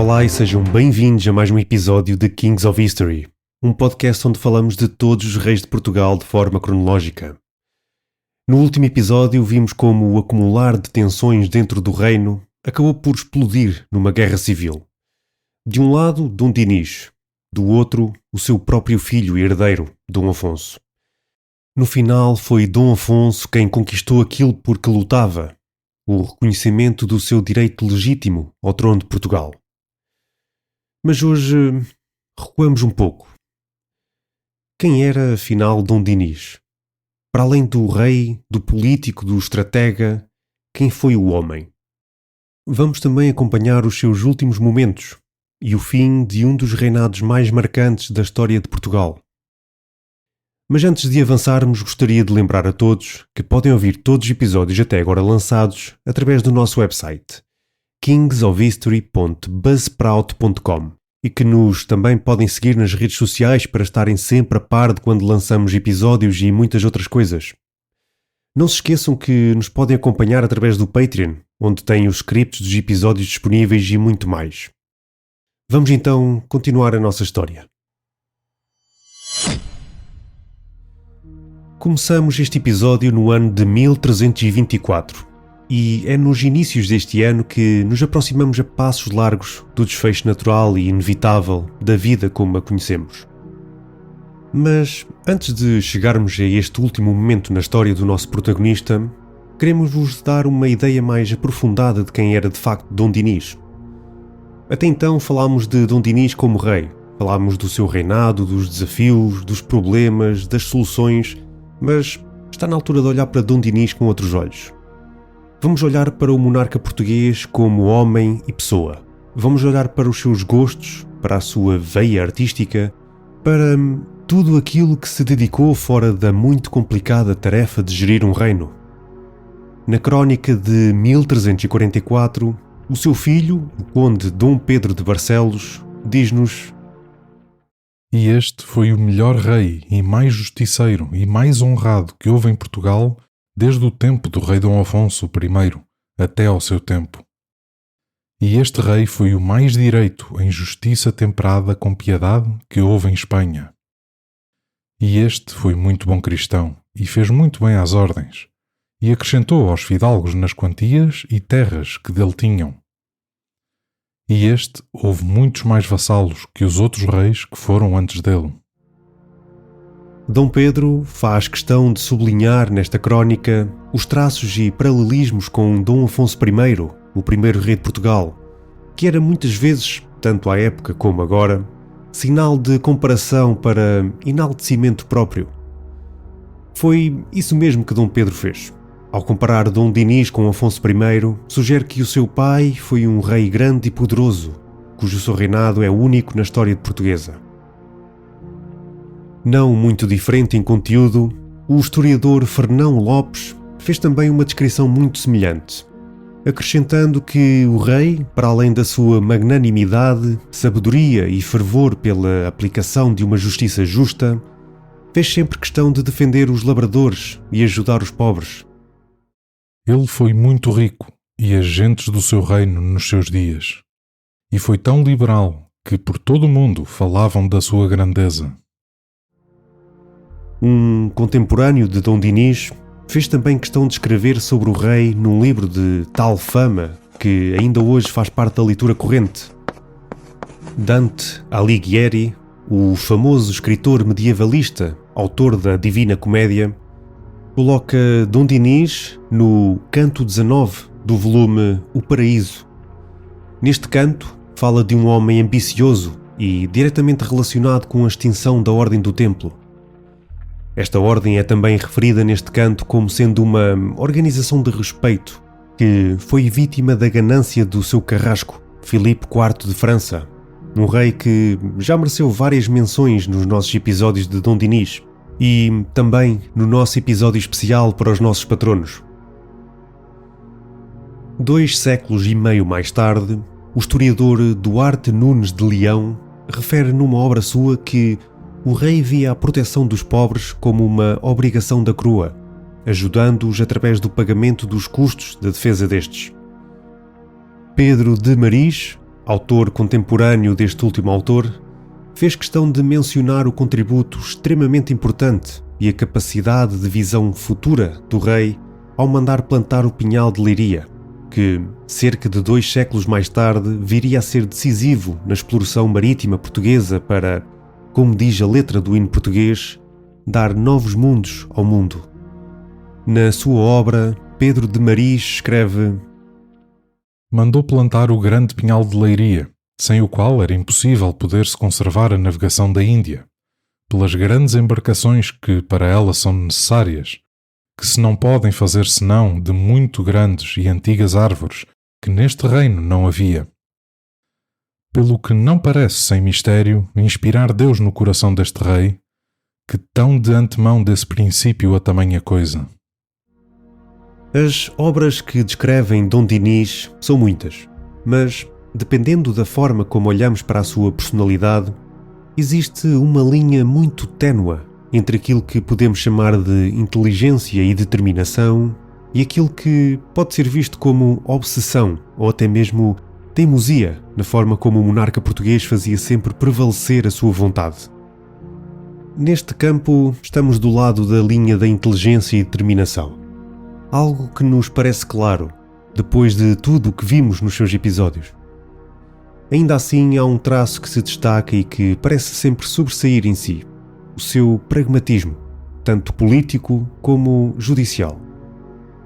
Olá e sejam bem-vindos a mais um episódio de Kings of History, um podcast onde falamos de todos os reis de Portugal de forma cronológica. No último episódio vimos como o acumular de tensões dentro do reino acabou por explodir numa guerra civil. De um lado, Dom Dinis, do outro, o seu próprio filho e herdeiro, Dom Afonso. No final foi Dom Afonso quem conquistou aquilo por que lutava, o reconhecimento do seu direito legítimo ao trono de Portugal. Mas hoje recuamos um pouco. Quem era, afinal, Dom Dinis? Para além do rei, do político, do estratega, quem foi o homem? Vamos também acompanhar os seus últimos momentos e o fim de um dos reinados mais marcantes da história de Portugal. Mas antes de avançarmos, gostaria de lembrar a todos que podem ouvir todos os episódios até agora lançados através do nosso website kingsofhistory.buzzsprout.com e que nos também podem seguir nas redes sociais para estarem sempre a par de quando lançamos episódios e muitas outras coisas. Não se esqueçam que nos podem acompanhar através do Patreon, onde têm os scripts dos episódios disponíveis e muito mais. Vamos então continuar a nossa história. Começamos este episódio no ano de 1324 e é nos inícios deste ano que nos aproximamos a passos largos do desfecho natural e inevitável da vida como a conhecemos. Mas antes de chegarmos a este último momento na história do nosso protagonista, queremos-vos dar uma ideia mais aprofundada de quem era de facto Dom Dinis. Até então falámos de Dom Dinis como rei, falámos do seu reinado, dos desafios, dos problemas, das soluções, mas está na altura de olhar para Dom Dinis com outros olhos. Vamos olhar para o monarca português como homem e pessoa. Vamos olhar para os seus gostos, para a sua veia artística, para tudo aquilo que se dedicou fora da muito complicada tarefa de gerir um reino. Na crónica de 1344, o seu filho, o conde Dom Pedro de Barcelos, diz-nos: E este foi o melhor rei e mais justiceiro e mais honrado que houve em Portugal desde o tempo do rei Dom Afonso I até ao seu tempo. E este rei foi o mais direito em justiça temperada com piedade que houve em Espanha. E este foi muito bom cristão e fez muito bem às ordens, e acrescentou aos fidalgos nas quantias e terras que dele tinham. E este houve muitos mais vassalos que os outros reis que foram antes dele. Dom Pedro faz questão de sublinhar nesta crónica os traços e paralelismos com Dom Afonso I, o primeiro rei de Portugal, que era muitas vezes, tanto à época como agora, sinal de comparação para enaltecimento próprio. Foi isso mesmo que Dom Pedro fez. Ao comparar Dom Dinis com Afonso I, sugere que o seu pai foi um rei grande e poderoso, cujo seu reinado é único na história portuguesa. Não muito diferente em conteúdo, o historiador Fernão Lopes fez também uma descrição muito semelhante, acrescentando que o rei, para além da sua magnanimidade, sabedoria e fervor pela aplicação de uma justiça justa, fez sempre questão de defender os labradores e ajudar os pobres. Ele foi muito rico e as gentes do seu reino nos seus dias, e foi tão liberal que por todo o mundo falavam da sua grandeza. Um contemporâneo de Dom Dinis fez também questão de escrever sobre o rei num livro de tal fama que ainda hoje faz parte da leitura corrente. Dante Alighieri, o famoso escritor medievalista, autor da Divina Comédia, coloca Dom Dinis no canto 19 do volume O Paraíso. Neste canto, fala de um homem ambicioso e diretamente relacionado com a extinção da Ordem do Templo. Esta ordem é também referida neste canto como sendo uma organização de respeito que foi vítima da ganância do seu carrasco, Filipe IV de França, um rei que já mereceu várias menções nos nossos episódios de Dom Dinis e também no nosso episódio especial para os nossos patronos. 2 séculos e meio mais tarde, o historiador Duarte Nunes de Leão refere numa obra sua que o rei via a proteção dos pobres como uma obrigação da coroa, ajudando-os através do pagamento dos custos da defesa destes. Pedro de Maris, autor contemporâneo deste último autor, fez questão de mencionar o contributo extremamente importante e a capacidade de visão futura do rei ao mandar plantar o pinhal de Leiria, que, cerca de 2 séculos mais tarde, viria a ser decisivo na exploração marítima portuguesa para, como diz a letra do hino português, dar novos mundos ao mundo. Na sua obra, Pedro de Maris escreve: mandou plantar o grande pinhal de Leiria, sem o qual era impossível poder-se conservar a navegação da Índia, pelas grandes embarcações que para ela são necessárias, que se não podem fazer senão de muito grandes e antigas árvores, que neste reino não havia. Pelo que não parece sem mistério inspirar Deus no coração deste rei, que tão de antemão desse princípio a tamanha coisa. As obras que descrevem Dom Dinis são muitas, mas, dependendo da forma como olhamos para a sua personalidade, existe uma linha muito ténue entre aquilo que podemos chamar de inteligência e determinação e aquilo que pode ser visto como obsessão ou até mesmo teimosia na forma como o monarca português fazia sempre prevalecer a sua vontade. Neste campo, estamos do lado da linha da inteligência e determinação. Algo que nos parece claro, depois de tudo o que vimos nos seus episódios. Ainda assim, há um traço que se destaca e que parece sempre sobressair em si: o seu pragmatismo, tanto político como judicial.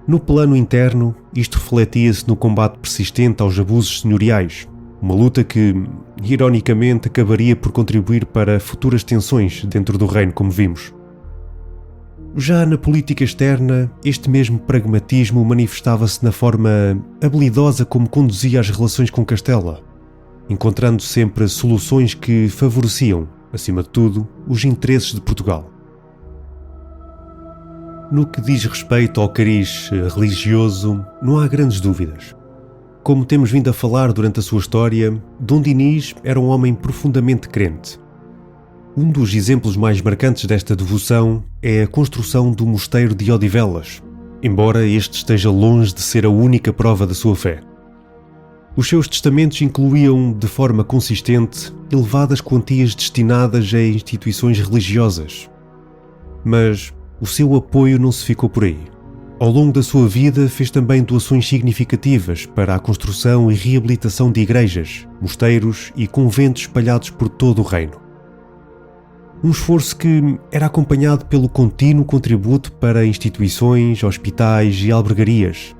No plano interno, isto refletia-se no combate persistente aos abusos senhoriais, uma luta que, ironicamente, acabaria por contribuir para futuras tensões dentro do reino, como vimos. Já na política externa, este mesmo pragmatismo manifestava-se na forma habilidosa como conduzia as relações com Castela, encontrando sempre soluções que favoreciam, acima de tudo, os interesses de Portugal. No que diz respeito ao cariz religioso, não há grandes dúvidas. Como temos vindo a falar durante a sua história, Dom Dinis era um homem profundamente crente. Um dos exemplos mais marcantes desta devoção é a construção do mosteiro de Odivelas, embora este esteja longe de ser a única prova da sua fé. Os seus testamentos incluíam, de forma consistente, elevadas quantias destinadas a instituições religiosas. Mas o seu apoio não se ficou por aí. Ao longo da sua vida fez também doações significativas para a construção e reabilitação de igrejas, mosteiros e conventos espalhados por todo o reino. Um esforço que era acompanhado pelo contínuo contributo para instituições, hospitais e albergarias.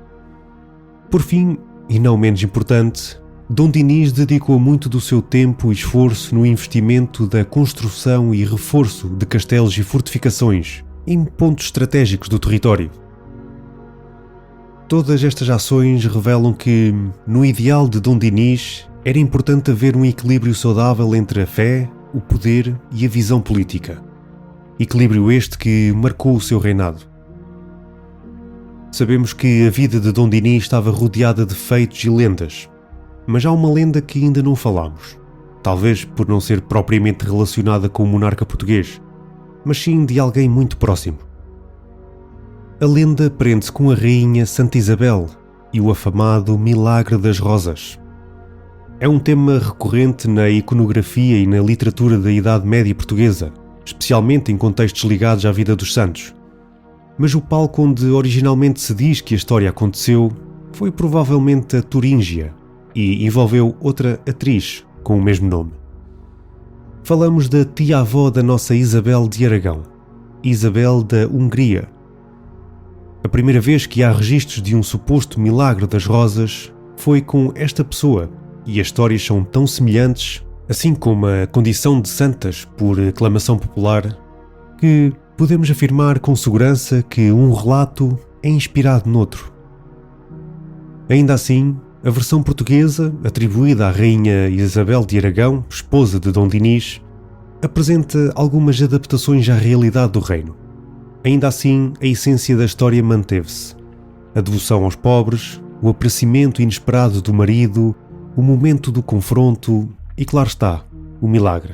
Por fim, e não menos importante, Dom Dinis dedicou muito do seu tempo e esforço no investimento da construção e reforço de castelos e fortificações em pontos estratégicos do território. Todas estas ações revelam que, no ideal de Dom Dinis, era importante haver um equilíbrio saudável entre a fé, o poder e a visão política. Equilíbrio este que marcou o seu reinado. Sabemos que a vida de Dom Dinis estava rodeada de feitos e lendas, mas há uma lenda que ainda não falamos, talvez por não ser propriamente relacionada com o monarca português, mas sim de alguém muito próximo. A lenda prende-se com a rainha Santa Isabel e o afamado Milagre das Rosas. É um tema recorrente na iconografia e na literatura da Idade Média portuguesa, especialmente em contextos ligados à vida dos santos. Mas o palco onde originalmente se diz que a história aconteceu foi provavelmente a Turíngia e envolveu outra atriz com o mesmo nome. Falamos da tia-avó da nossa Isabel de Aragão, Isabel da Hungria. A primeira vez que há registros de um suposto milagre das rosas foi com esta pessoa, e as histórias são tão semelhantes, assim como a condição de santas por aclamação popular, que podemos afirmar com segurança que um relato é inspirado noutro. Ainda assim, a versão portuguesa, atribuída à rainha Isabel de Aragão, esposa de Dom Dinis, apresenta algumas adaptações à realidade do reino. Ainda assim, a essência da história manteve-se. A devoção aos pobres, o aparecimento inesperado do marido, o momento do confronto e, claro está, o milagre.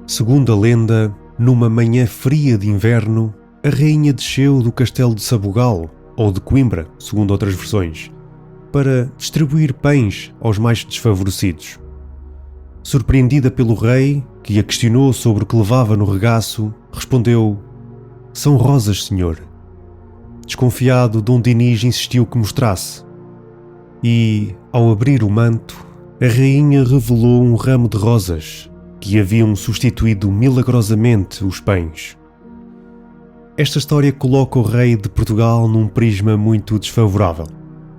Segundo a lenda, numa manhã fria de inverno, a rainha desceu do castelo de Sabugal, ou de Coimbra, segundo outras versões, para distribuir pães aos mais desfavorecidos. Surpreendida pelo rei, que a questionou sobre o que levava no regaço, respondeu: "São rosas, senhor." Desconfiado, Dom Dinis insistiu que mostrasse. E, ao abrir o manto, a rainha revelou um ramo de rosas que haviam substituído milagrosamente os pães. Esta história coloca o rei de Portugal num prisma muito desfavorável.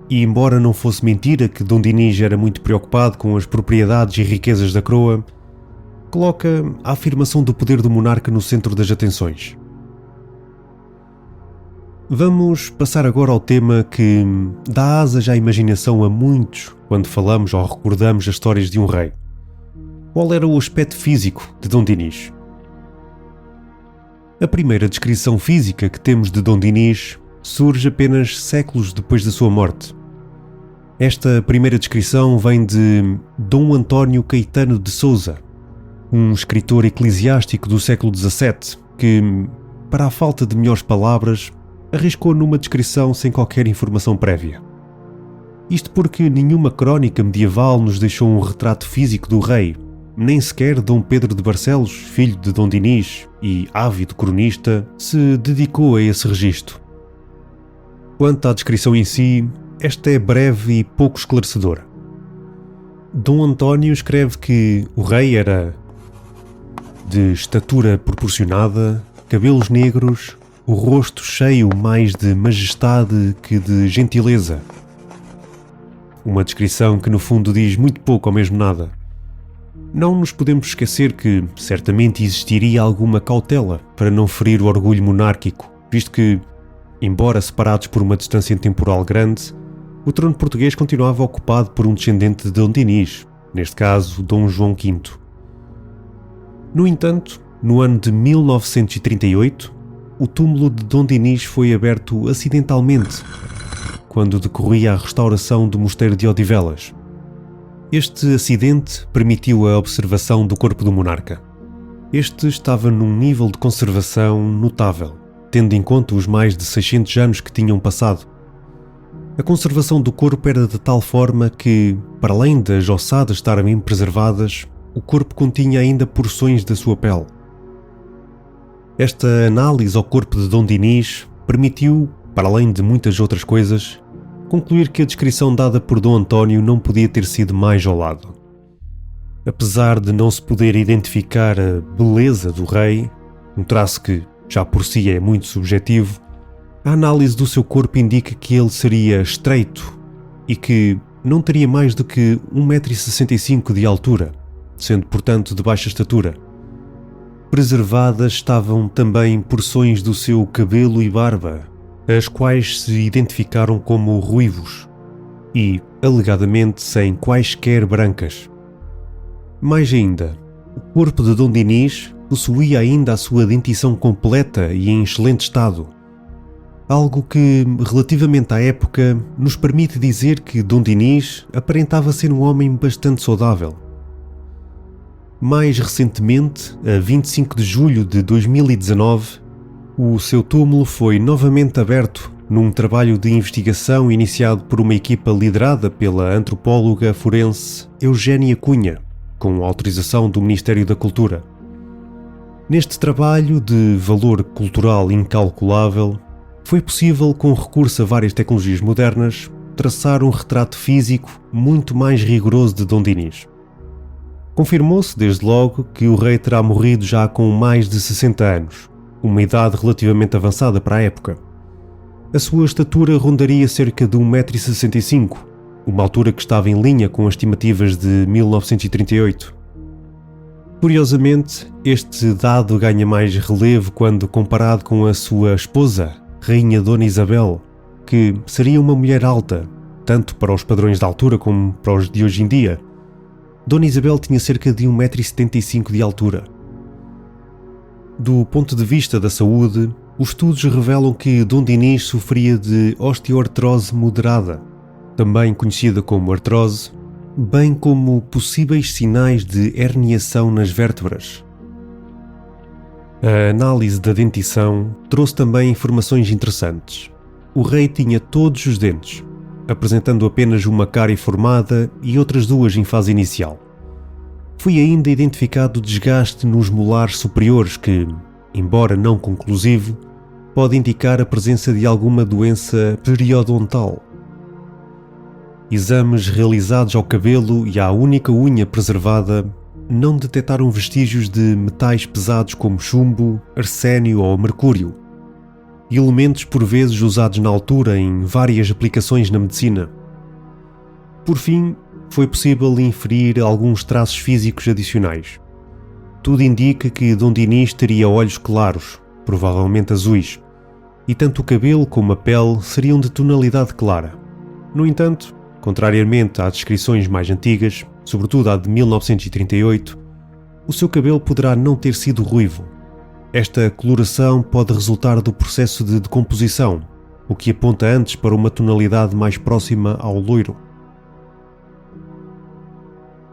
E embora não fosse mentira que Dom Dinis era muito preocupado com as propriedades e riquezas da coroa, coloca a afirmação do poder do monarca no centro das atenções. Vamos passar agora ao tema que dá asas à imaginação a muitos quando falamos ou recordamos as histórias de um rei. Qual era o aspecto físico de Dom Dinis? A primeira descrição física que temos de Dom Dinis surge apenas séculos depois da sua morte. Esta primeira descrição vem de Dom António Caetano de Sousa, um escritor eclesiástico do século XVII que, para a falta de melhores palavras, arriscou numa descrição sem qualquer informação prévia. Isto porque nenhuma crónica medieval nos deixou um retrato físico do rei, nem sequer Dom Pedro de Barcelos, filho de Dom Dinis e ávido cronista, se dedicou a esse registro. Quanto à descrição em si, esta é breve e pouco esclarecedora. Dom António escreve que o rei era de estatura proporcionada, cabelos negros, o rosto cheio mais de majestade que de gentileza. Uma descrição que no fundo diz muito pouco ou mesmo nada. Não nos podemos esquecer que certamente existiria alguma cautela para não ferir o orgulho monárquico, visto que, embora separados por uma distância temporal grande, o trono português continuava ocupado por um descendente de Dom Dinis, neste caso Dom João V. No entanto, no ano de 1938, o túmulo de Dom Dinis foi aberto acidentalmente, quando decorria a restauração do mosteiro de Odivelas. Este acidente permitiu a observação do corpo do monarca. Este estava num nível de conservação notável, tendo em conta os mais de 600 anos que tinham passado. A conservação do corpo era de tal forma que, para além das ossadas estarem bem preservadas, o corpo continha ainda porções da sua pele. Esta análise ao corpo de Dom Dinis permitiu, para além de muitas outras coisas, concluir que a descrição dada por Dom António não podia ter sido mais ao lado. Apesar de não se poder identificar a beleza do rei, um traço que já por si é muito subjetivo, a análise do seu corpo indica que ele seria estreito e que não teria mais do que 1,65 m de altura, sendo portanto de baixa estatura. Preservadas estavam também porções do seu cabelo e barba, as quais se identificaram como ruivos e, alegadamente, sem quaisquer brancas. Mais ainda, o corpo de Dom Dinis possuía ainda a sua dentição completa e em excelente estado, algo que, relativamente à época, nos permite dizer que Dom Dinis aparentava ser um homem bastante saudável. Mais recentemente, a 25 de julho de 2019, o seu túmulo foi novamente aberto num trabalho de investigação iniciado por uma equipa liderada pela antropóloga forense Eugénia Cunha, com autorização do Ministério da Cultura. Neste trabalho de valor cultural incalculável, foi possível, com recurso a várias tecnologias modernas, traçar um retrato físico muito mais rigoroso de Dom Dinis. Confirmou-se, desde logo, que o rei terá morrido já com mais de 60 anos, uma idade relativamente avançada para a época. A sua estatura rondaria cerca de 1,65 m, uma altura que estava em linha com as estimativas de 1938. Curiosamente, este dado ganha mais relevo quando comparado com a sua esposa, Rainha Dona Isabel, que seria uma mulher alta, tanto para os padrões da altura como para os de hoje em dia. Dona Isabel tinha cerca de 1,75 m de altura. Do ponto de vista da saúde, os estudos revelam que Dom Dinis sofria de osteoartrose moderada, também conhecida como artrose, bem como possíveis sinais de herniação nas vértebras. A análise da dentição trouxe também informações interessantes. O rei tinha todos os dentes, apresentando apenas uma cárie formada e outras duas em fase inicial. Foi ainda identificado desgaste nos molares superiores que, embora não conclusivo, pode indicar a presença de alguma doença periodontal. Exames realizados ao cabelo e à única unha preservada não detectaram vestígios de metais pesados como chumbo, arsénio ou mercúrio, elementos por vezes usados na altura em várias aplicações na medicina. Por fim, foi possível inferir alguns traços físicos adicionais. Tudo indica que Dom Dinis teria olhos claros, provavelmente azuis, e tanto o cabelo como a pele seriam de tonalidade clara. No entanto, contrariamente às descrições mais antigas, sobretudo a de 1938, o seu cabelo poderá não ter sido ruivo. Esta coloração pode resultar do processo de decomposição, o que aponta antes para uma tonalidade mais próxima ao loiro.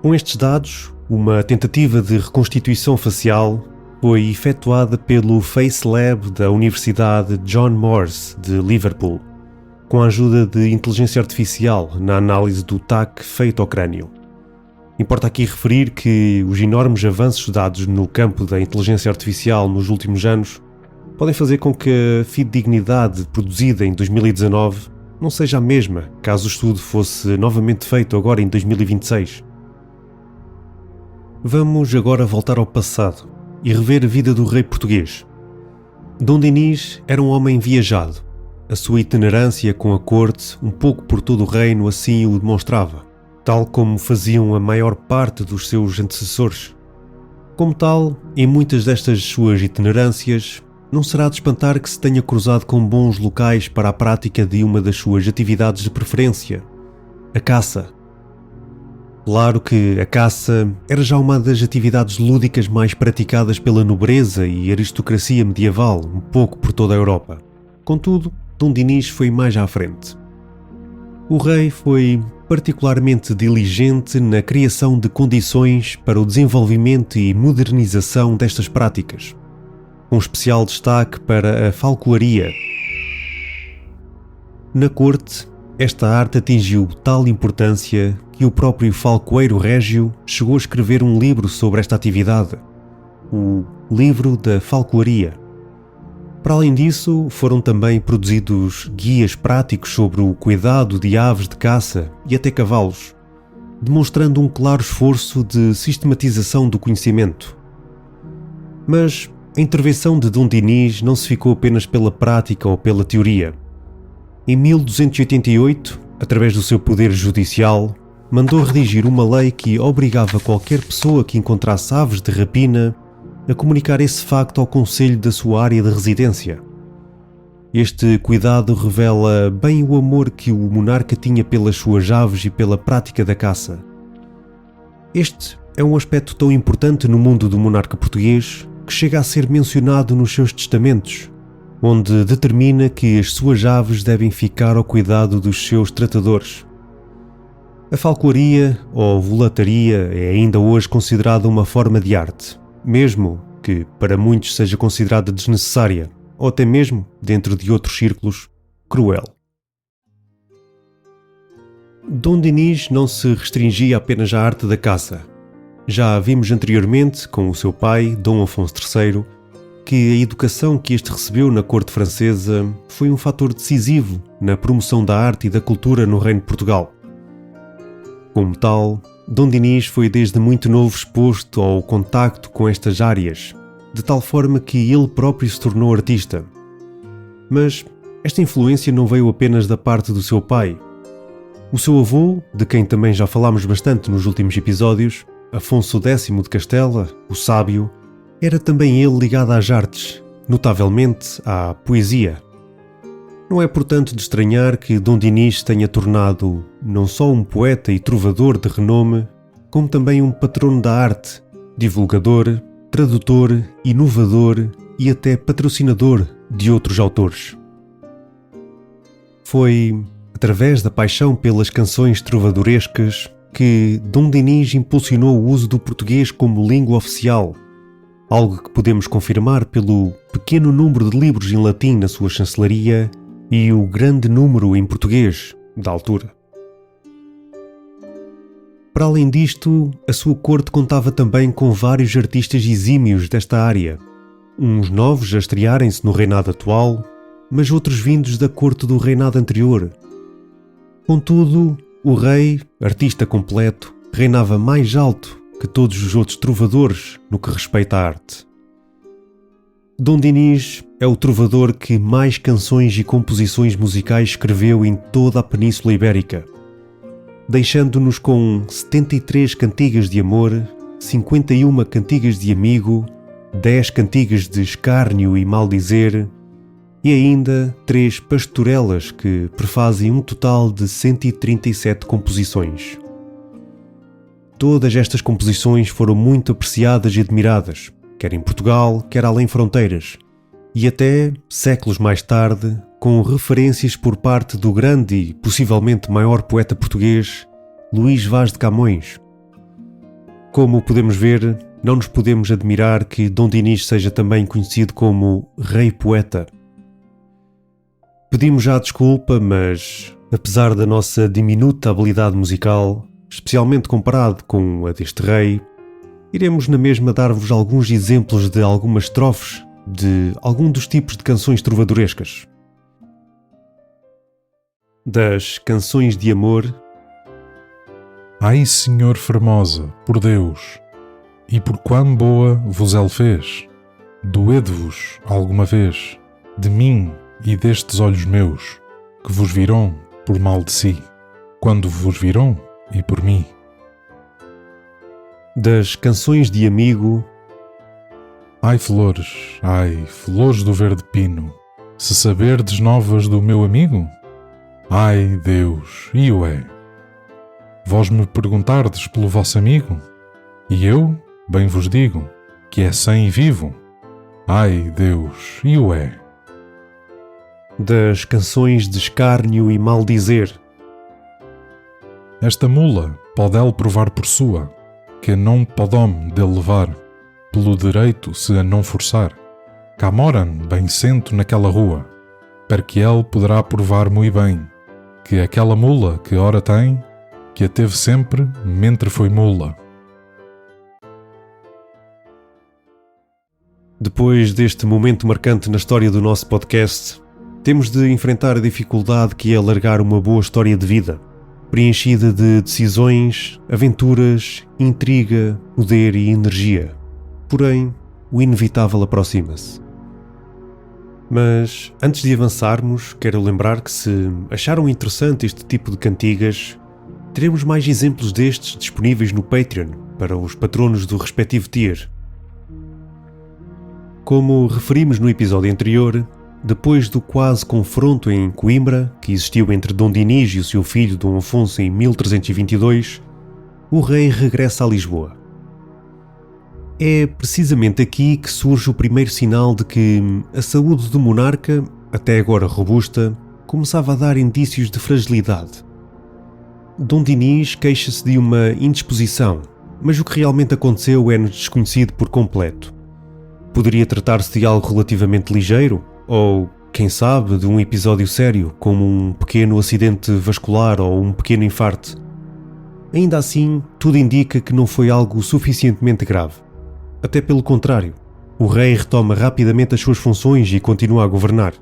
Com estes dados, uma tentativa de reconstituição facial foi efetuada pelo Face Lab da Universidade John Moores de Liverpool, com a ajuda de inteligência artificial na análise do TAC feito ao crânio. Importa aqui referir que os enormes avanços dados no campo da inteligência artificial nos últimos anos podem fazer com que a fidedignidade produzida em 2019 não seja a mesma caso o estudo fosse novamente feito agora em 2026. Vamos agora voltar ao passado e rever a vida do rei português. Dom Dinis era um homem viajado. A sua itinerância com a corte, um pouco por todo o reino, assim o demonstrava, tal como faziam a maior parte dos seus antecessores. Como tal, em muitas destas suas itinerâncias, não será de espantar que se tenha cruzado com bons locais para a prática de uma das suas atividades de preferência, a caça. Claro que a caça era já uma das atividades lúdicas mais praticadas pela nobreza e aristocracia medieval, um pouco por toda a Europa. Contudo, Dom Dinis foi mais à frente. O rei foi particularmente diligente na criação de condições para o desenvolvimento e modernização destas práticas, com especial destaque para a falcoaria. Na corte, esta arte atingiu tal importância que o próprio falcoeiro régio chegou a escrever um livro sobre esta atividade, o Livro da Falcoaria. Para além disso, foram também produzidos guias práticos sobre o cuidado de aves de caça e até cavalos, demonstrando um claro esforço de sistematização do conhecimento. Mas a intervenção de Dom Dinis não se ficou apenas pela prática ou pela teoria. Em 1288, através do seu poder judicial, mandou redigir uma lei que obrigava qualquer pessoa que encontrasse aves de rapina a comunicar esse facto ao conselho da sua área de residência. Este cuidado revela bem o amor que o monarca tinha pelas suas aves e pela prática da caça. Este é um aspecto tão importante no mundo do monarca português que chega a ser mencionado nos seus testamentos, onde determina que as suas aves devem ficar ao cuidado dos seus tratadores. A falcoaria ou volataria é ainda hoje considerada uma forma de arte, mesmo que para muitos seja considerada desnecessária, ou até mesmo, dentro de outros círculos, cruel. Dom Dinis não se restringia apenas à arte da caça. Já vimos anteriormente, com o seu pai, Dom Afonso III, que a educação que este recebeu na corte francesa foi um fator decisivo na promoção da arte e da cultura no Reino de Portugal. Como tal, Dom Dinis foi desde muito novo exposto ao contacto com estas áreas, de tal forma que ele próprio se tornou artista. Mas esta influência não veio apenas da parte do seu pai. O seu avô, de quem também já falámos bastante nos últimos episódios, Afonso X de Castela, o Sábio, era também ele ligado às artes, notavelmente à poesia. Não é, portanto, de estranhar que Dom Dinis tenha tornado não só um poeta e trovador de renome, como também um patrono da arte, divulgador, tradutor, inovador e até patrocinador de outros autores. Foi através da paixão pelas canções trovadorescas que Dom Dinis impulsionou o uso do português como língua oficial, algo que podemos confirmar pelo pequeno número de livros em latim na sua chancelaria e o grande número em português da altura. Para além disto, a sua corte contava também com vários artistas exímios desta área, uns novos a estrearem-se no reinado atual, mas outros vindos da corte do reinado anterior. Contudo, o rei, artista completo, reinava mais alto que todos os outros trovadores no que respeita à arte. Dom Dinis é o trovador que mais canções e composições musicais escreveu em toda a Península Ibérica, deixando-nos com 73 cantigas de amor, 51 cantigas de amigo, 10 cantigas de escárnio e maldizer e ainda 3 pastorelas que prefazem um total de 137 composições. Todas estas composições foram muito apreciadas e admiradas, quer em Portugal, quer além fronteiras, e até, séculos mais tarde, com referências por parte do grande e possivelmente maior poeta português, Luís Vaz de Camões. Como podemos ver, não nos podemos admirar que Dom Dinis seja também conhecido como Rei Poeta. Pedimos já desculpa, mas, apesar da nossa diminuta habilidade musical, especialmente comparado com a deste rei, iremos na mesma dar-vos alguns exemplos de algumas estrofes de algum dos tipos de canções trovadorescas. Das canções de amor. Ai, Senhor Formosa, por Deus, e por quão boa vos ele fez, doede-vos alguma vez de mim e destes olhos meus, que vos viram por mal de si, quando vos viram e por mim. Das canções de amigo. Ai, flores do verde pino, se saberdes novas do meu amigo? Ai, Deus, e o é. Vós me perguntardes pelo vosso amigo? E eu, bem vos digo, que é sã e vivo. Ai, Deus, e o é. Das canções de escárnio e maldizer. Esta mula pode ele provar por sua, que não podom dele levar, pelo direito se a não forçar. Cá moram bem cento naquela rua, per que ele poderá provar muito bem, que aquela mula que ora tem, que a teve sempre, mentre foi mula. Depois deste momento marcante na história do nosso podcast, temos de enfrentar a dificuldade que é alargar uma boa história de vida, preenchida de decisões, aventuras, intriga, poder e energia. Porém, o inevitável aproxima-se. Mas, antes de avançarmos, quero lembrar que se acharam interessante este tipo de cantigas, teremos mais exemplos destes disponíveis no Patreon para os patronos do respectivo tier. Como referimos no episódio anterior, depois do quase confronto em Coimbra, que existiu entre Dom Dinis e o seu filho Dom Afonso em 1322, o rei regressa a Lisboa. É precisamente aqui que surge o primeiro sinal de que a saúde do monarca, até agora robusta, começava a dar indícios de fragilidade. Dom Dinis queixa-se de uma indisposição, mas o que realmente aconteceu é-nos desconhecido por completo. Poderia tratar-se de algo relativamente ligeiro, ou, quem sabe, de um episódio sério, como um pequeno acidente vascular ou um pequeno infarto. Ainda assim, tudo indica que não foi algo suficientemente grave. Até pelo contrário, o rei retoma rapidamente as suas funções e continua a governar.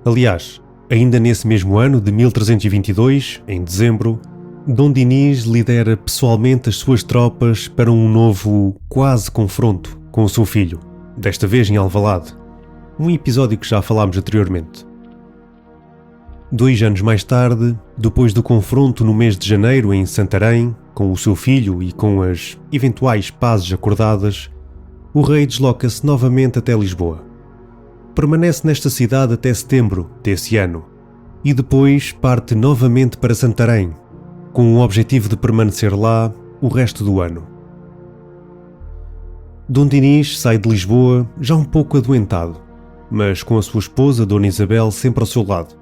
Aliás, ainda nesse mesmo ano de 1322, em dezembro, Dom Dinis lidera pessoalmente as suas tropas para um novo quase confronto com o seu filho, desta vez em Alvalade, um episódio que já falámos anteriormente. 2 anos mais tarde, depois do confronto no mês de janeiro em Santarém, com o seu filho e com as eventuais pazes acordadas, o rei desloca-se novamente até Lisboa. Permanece nesta cidade até setembro desse ano e depois parte novamente para Santarém, com o objetivo de permanecer lá o resto do ano. Dom Dinis sai de Lisboa já um pouco adoentado, mas com a sua esposa, Dona Isabel, sempre ao seu lado.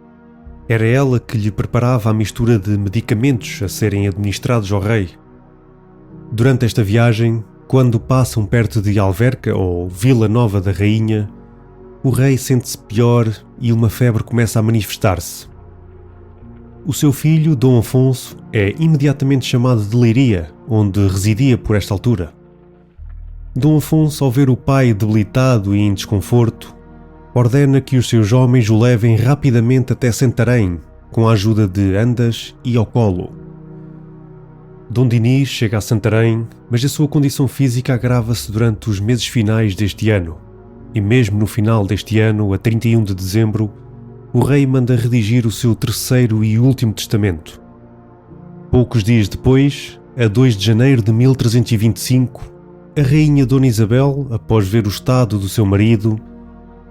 Era ela que lhe preparava a mistura de medicamentos a serem administrados ao rei. Durante esta viagem, quando passam perto de Alverca ou Vila Nova da Rainha, o rei sente-se pior e uma febre começa a manifestar-se. O seu filho, Dom Afonso, é imediatamente chamado de Leiria, onde residia por esta altura. Dom Afonso, ao ver o pai debilitado e em desconforto, ordena que os seus homens o levem rapidamente até Santarém, com a ajuda de andas e ao colo. Dom Dinis chega a Santarém, mas a sua condição física agrava-se durante os meses finais deste ano, e mesmo no final deste ano, a 31 de dezembro, o rei manda redigir o seu terceiro e último testamento. Poucos dias depois, a 2 de janeiro de 1325, a rainha Dona Isabel, após ver o estado do seu marido,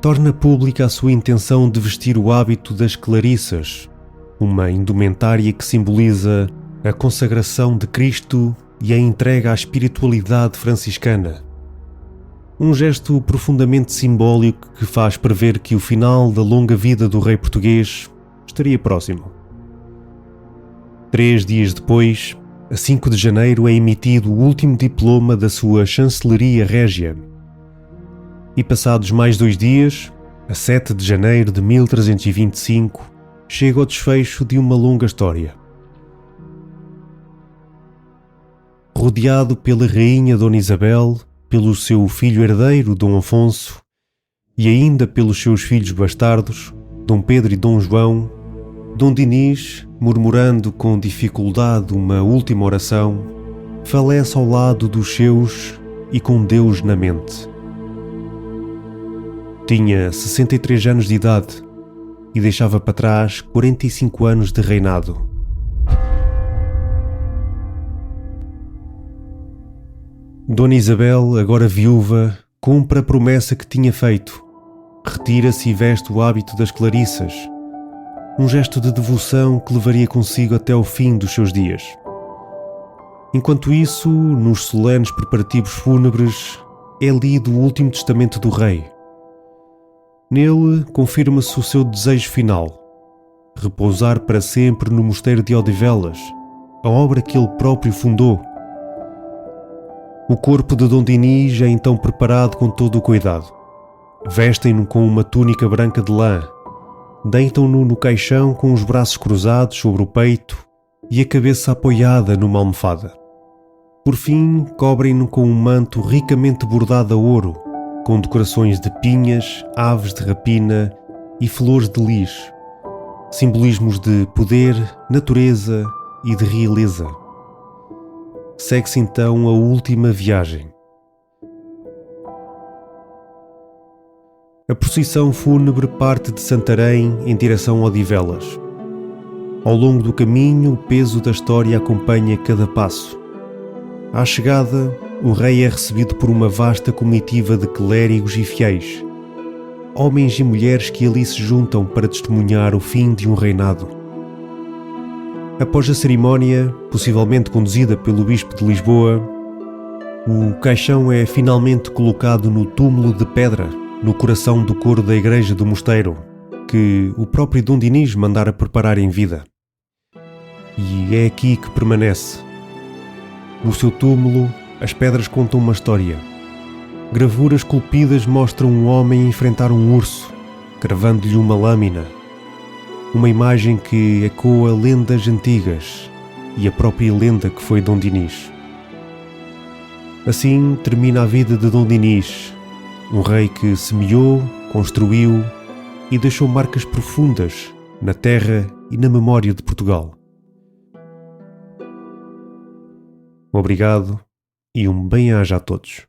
torna pública a sua intenção de vestir o hábito das clarissas, uma indumentária que simboliza a consagração de Cristo e a entrega à espiritualidade franciscana. Um gesto profundamente simbólico que faz prever que o final da longa vida do rei português estaria próximo. 3 dias depois, a 5 de janeiro, é emitido o último diploma da sua chancelaria régia. E passados mais 2 dias, a 7 de janeiro de 1325, chega ao desfecho de uma longa história. Rodeado pela rainha Dona Isabel, pelo seu filho herdeiro Dom Afonso e ainda pelos seus filhos bastardos, Dom Pedro e Dom João, Dom Dinis, murmurando com dificuldade uma última oração, falece ao lado dos seus e com Deus na mente. Tinha 63 anos de idade e deixava para trás 45 anos de reinado. Dona Isabel, agora viúva, cumpre a promessa que tinha feito. Retira-se e veste o hábito das clarissas, um gesto de devoção que levaria consigo até ao fim dos seus dias. Enquanto isso, nos solenes preparativos fúnebres, é lido o último testamento do rei. Nele confirma-se o seu desejo final: repousar para sempre no mosteiro de Odivelas, a obra que ele próprio fundou. O corpo de Dom Dinis é então preparado com todo o cuidado. Vestem-no com uma túnica branca de lã, deitam-no no caixão com os braços cruzados sobre o peito e a cabeça apoiada numa almofada. Por fim, cobrem-no com um manto ricamente bordado a ouro, com decorações de pinhas, aves de rapina e flores de lis, simbolismos de poder, natureza e de realeza. Segue-se então a última viagem. A procissão fúnebre parte de Santarém em direção a Odivelas. Ao longo do caminho, o peso da história acompanha cada passo. À chegada, o rei é recebido por uma vasta comitiva de clérigos e fiéis, homens e mulheres que ali se juntam para testemunhar o fim de um reinado. Após a cerimónia, possivelmente conduzida pelo Bispo de Lisboa, o caixão é finalmente colocado no túmulo de pedra, no coração do coro da igreja do mosteiro, que o próprio Dom Dinis mandara preparar em vida. E é aqui que permanece. No seu túmulo, as pedras contam uma história. Gravuras esculpidas mostram um homem enfrentar um urso, cravando-lhe uma lâmina. Uma imagem que ecoa lendas antigas e a própria lenda que foi Dom Dinis. Assim termina a vida de Dom Dinis, um rei que semeou, construiu e deixou marcas profundas na terra e na memória de Portugal. Obrigado e um bem-aja a todos.